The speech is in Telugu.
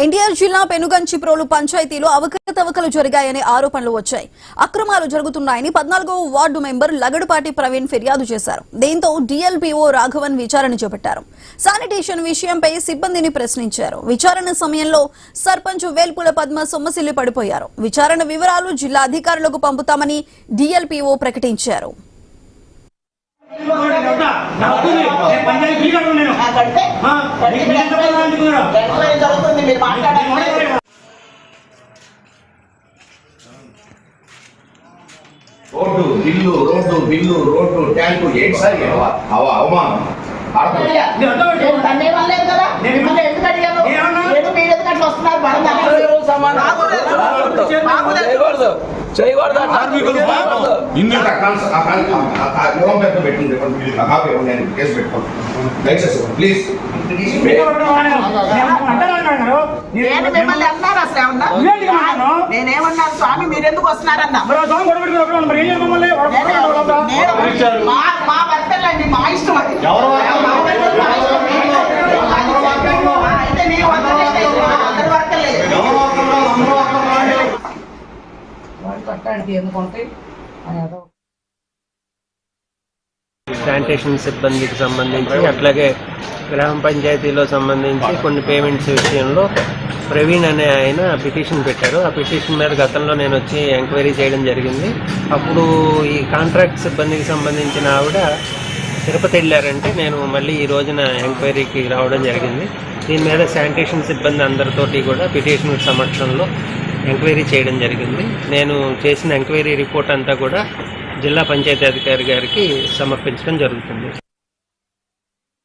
ఎన్టీఆర్ జిల్లా పెనుగంచిప్రోలు పంచాయతీలో అవకతవకలు జరిగాయనే ఆరోపణలు వచ్చాయి. అక్రమాలు జరుగుతున్నాయని 14వ వార్డు మెంబర్ లగడపాటి ప్రవీణ్ ఫిర్యాదు చేశారు. దీంతో డీఎల్పీఓ రాఘవన్ విచారణ చేపట్టారు. శానిటేషన్ విషయంపై సిబ్బందిని ప్రశ్నించారు. విచారణ సమయంలో సర్పంచ్ వేల్పుల పద్మ సొమ్మసిల్లి పడిపోయారు. విచారణ వివరాలు జిల్లా అధికారులకు పంపుతామని డీఎల్పీఓ ప్రకటించారు. రోడ్డు బిల్లు రోడ్డు ట్యాంకు ఏంటి సార్ అవమానం ప్లీజ్ నేనేమన్నాను స్వామి మీరెందుకు వస్తున్నారన్నా మా భర్తలండి మా ఇష్టం అది శానిటేషన్ సిబ్బందికి సంబంధించి అట్లాగే గ్రామ పంచాయతీలో సంబంధించి కొన్ని పేమెంట్స్ విషయంలో ప్రవీణ్ అనే ఆయన పిటిషన్ పెట్టారు. ఆ పిటిషన్ మీద గతంలో నేను వచ్చి ఎంక్వైరీ చేయడం జరిగింది. అప్పుడు ఈ కాంట్రాక్ట్ సిబ్బందికి సంబంధించిన ఆవిడ తిరుపతి వెళ్ళారంటే నేను మళ్ళీ ఈ రోజున ఎంక్వైరీకి రావడం జరిగింది. దీని మీద శానిటేషన్ సిబ్బంది అందరితోటి కూడా పిటిషన్ సమక్షంలో ఎంక్వైరీ చేయడం జరిగింది. నేను చేసిన ఎంక్వైరీ రిపోర్ట్ అంతా కూడా జిల్లా పంచాయతీ అధికారి గారికి సమర్పించడం జరుగుతుంది.